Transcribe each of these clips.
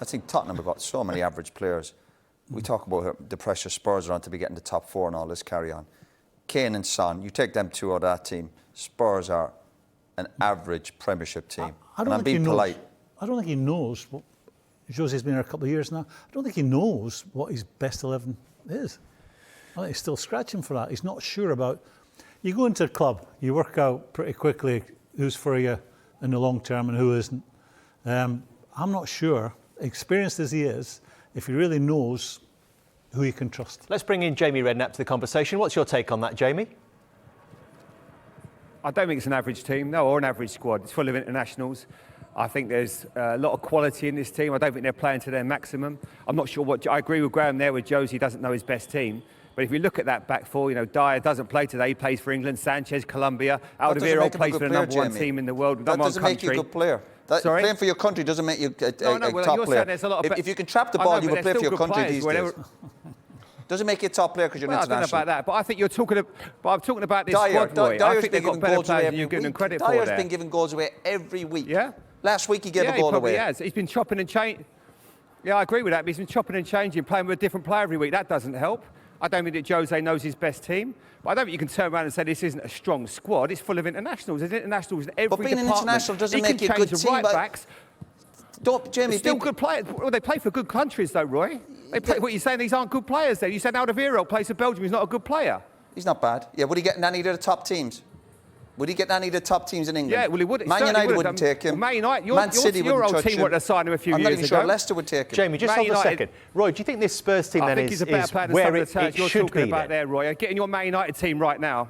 I think Tottenham have got so many average players. We talk about the pressure Spurs are on to be getting the top four and all this carry on. Kane and Son, you take them two out of that team. Spurs are an average Premiership team. I'm being polite. I don't think he knows what Jose's been here a couple of years now. I don't think he knows what his best 11 is. I think he's still scratching for that. He's not sure about. You go into a club, you work out pretty quickly who's for you in the long term and who isn't. I'm not sure, experienced as he is, if he really knows who he can trust. Let's bring in Jamie Redknapp to the conversation. What's your take on that, Jamie? I don't think it's an average team, no, or an average squad. It's full of internationals. I think there's a lot of quality in this team. I don't think they're playing to their maximum. I'm not sure what. I agree with Graham there with Josie. He doesn't know his best team. But if you look at that back four, Dyer doesn't play today. He plays for England. Sanchez, Colombia. Alderweireld plays for the number one team in the world. That doesn't make you a good player. Sorry? Playing for your country doesn't make you a top player. If you can trap the ball, you will play for your country these days. Doesn't make you a top player because you're international. I don't know about that, but I think you're talking. But I'm talking about this squad, Roy. I think they've got better players than you're giving them credit for. Dyer's been giving goals away every week. Yeah. Last week he gave a goal away. Yeah, he has. He's been chopping and changing. Yeah, I agree with that. But he's been chopping and changing, playing with a different player every week. That doesn't help. I don't think that Jose knows his best team. But I don't think you can turn around and say this isn't a strong squad. It's full of internationals. There's internationals in every department. But being an international doesn't make you a good team. Right backs. Jamie, still good players. Well, they play for good countries, though, Roy. What you're saying? These aren't good players. There, you said Alderweireld plays for Belgium. He's not a good player. He's not bad. Yeah, would he get in any of the top teams? Would he get any of the top teams in England? Yeah, well, he would. Man United wouldn't take him. Man United, Man City your wouldn't old touch team him. would have signed him a few years ago. I'm not even sure Leicester would take him. Jamie, just hold a second. Roy, do you think this Spurs team then is where it should be? You're talking about there, Roy. Getting your Man United team right now.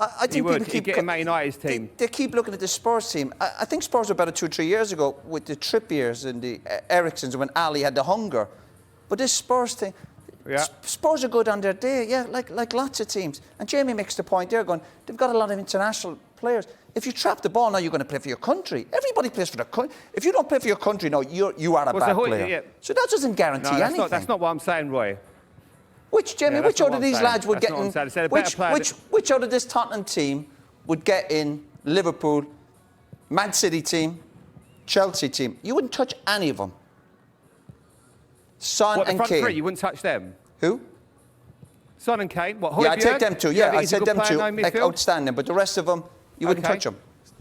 I think people keep getting Man United's team. They keep looking at the Spurs team. I think Spurs were better 2 or 3 years ago with the Trippiers and the Ericssons when Ali had the hunger. But this Spurs thing, Spurs are good on their day, yeah, like lots of teams. And Jamie makes the point there, going, they've got a lot of international players. If you trap the ball now, you're going to play for your country. Everybody plays for their country. If you don't play for your country now, you are a bad player. Yeah. So that doesn't guarantee anything. That's not what I'm saying, Roy. Which out of these lads would get in? Which out of this Tottenham team would get in Liverpool, Man City team, Chelsea team? You wouldn't touch any of them. Son and Kane. Three, you wouldn't touch them. Who? Son and Kane. What? Yeah, I take them too. Yeah, I said them too. Outstanding. But the rest of them, you wouldn't touch them.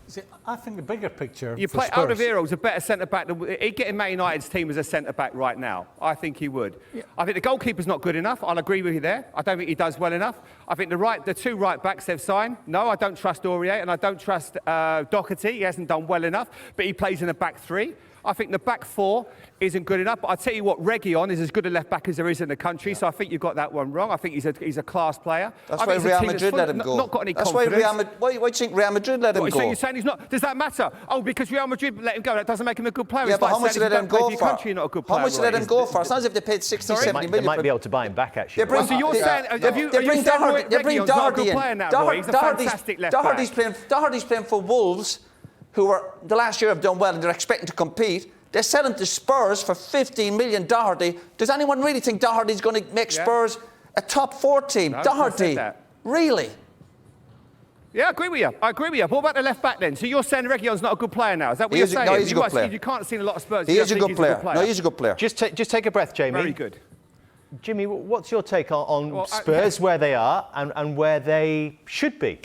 See, I think the bigger picture. You play Alderweireld's a better centre back. He'd get in Man United's team as a centre back right now. I think he would. Yeah. I think the goalkeeper's not good enough. I'll agree with you there. I don't think he does well enough. I think the 2 right backs they've signed. No, I don't trust Aurier and I don't trust Doherty. He hasn't done well enough, but he plays in a back 3. I think the back 4 isn't good enough. But I tell you what, Reguilon is as good a left back as there is in the country. So I think you've got that one wrong. I think he's a class player. That's why Real Madrid let him go. Not got any confidence. Why do you think Real Madrid let him go? You're saying he's not? Does that matter? Oh, because Real Madrid let him go, that doesn't make him a good player. Yeah, but how much did they let him go for? How much did they let him go for? It's not as if they paid 60, 70 million. They might be able to buy him back, actually. So you're saying they bring Doherty in. Doherty's playing for Wolves, who were the last year have done well and they're expecting to compete. They sell him to Spurs for 15 million. Doherty. Does anyone really think Doherty's going to make Spurs a top 4 team? No, Doherty, really? Yeah, I agree with you. But what about the left back then? So you're saying Reguilon's not a good player now? Is that what you're saying? No, he's a good player. You can't have seen a lot of Spurs. He is a good player. No, he's a good player. Just take a breath, Jamie. Very good. Jimmy, what's your take on Spurs, where they are and where they should be?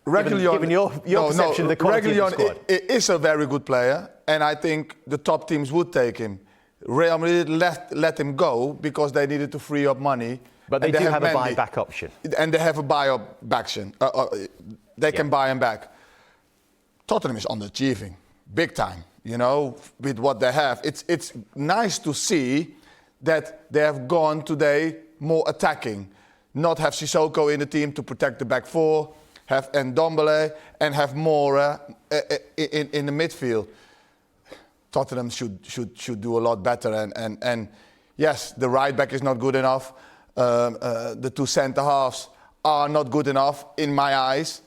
Reguilon, given your perception of the quality of the squad. Is a very good player, and I think the top teams would take him. Real Madrid let him go because they needed to free up money. But they do have a buyback option. And they have a buy-up action. They can buy him back. Tottenham is underachieving, big time, with what they have. It's nice to see that they have gone today more attacking. Not have Sissoko in the team to protect the back 4, have Ndombele, and have more in the midfield. Tottenham should do a lot better. And yes, the right back is not good enough. The 2 centre halves are not good enough in my eyes.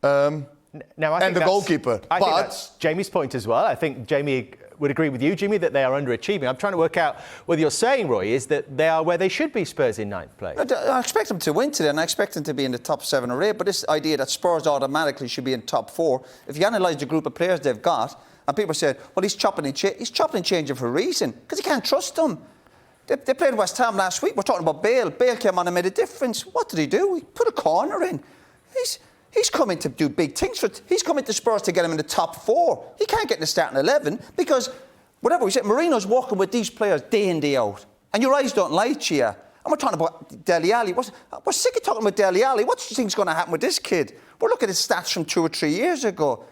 Now, I think the goalkeeper. I think that's Jamie's point as well. I think Jamie would agree with you, Jimmy, that they are underachieving. I'm trying to work out whether you're saying, Roy, is that they are where they should be, Spurs in ninth place. I expect them to win today, and I expect them to be in the top 7 or 8. But this idea that Spurs automatically should be in top 4, if you analyse the group of players they've got, and people say, well, he's chopping and changing for a reason, because he can't trust them. They played West Ham last week. We're talking about Bale. Bale came on and made a difference. What did he do? He put a corner in. He's coming to do big things. He's coming to Spurs to get him in the top 4. He can't get in the starting 11 because, whatever we said, Mourinho's working with these players day in, day out. And your eyes don't lie to you. And we're talking about Dele Alli. We're sick of talking about Dele Alli. What do you think's going to happen with this kid? We're looking at his stats from 2 or 3 years ago.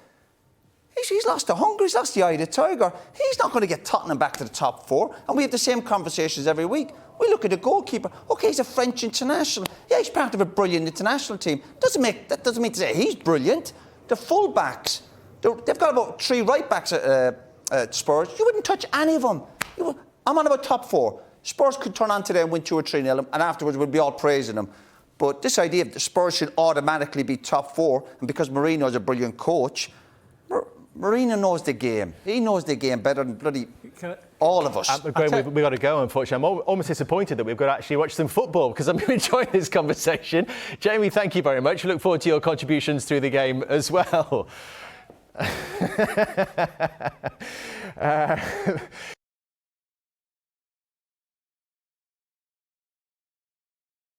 He's lost the hunger. He's lost the eye of the tiger. He's not going to get Tottenham back to the top 4. And we have the same conversations every week. We look at the goalkeeper. OK, he's a French international. Yeah, he's part of a brilliant international team. That doesn't mean to say he's brilliant. The full-backs, they've got about 3 right-backs at Spurs. You wouldn't touch any of them. I'm on about top 4. Spurs could turn on today and win 2 or 3-0, and afterwards we'll be all praising them. But this idea that the Spurs should automatically be top 4, and because Mourinho's a brilliant coach, Mourinho knows the game. He knows the game better than bloody all of us. We've got to go, unfortunately. I'm almost disappointed that we've got to actually watch some football because I'm enjoying this conversation. Jamie, thank you very much. I look forward to your contributions through the game as well.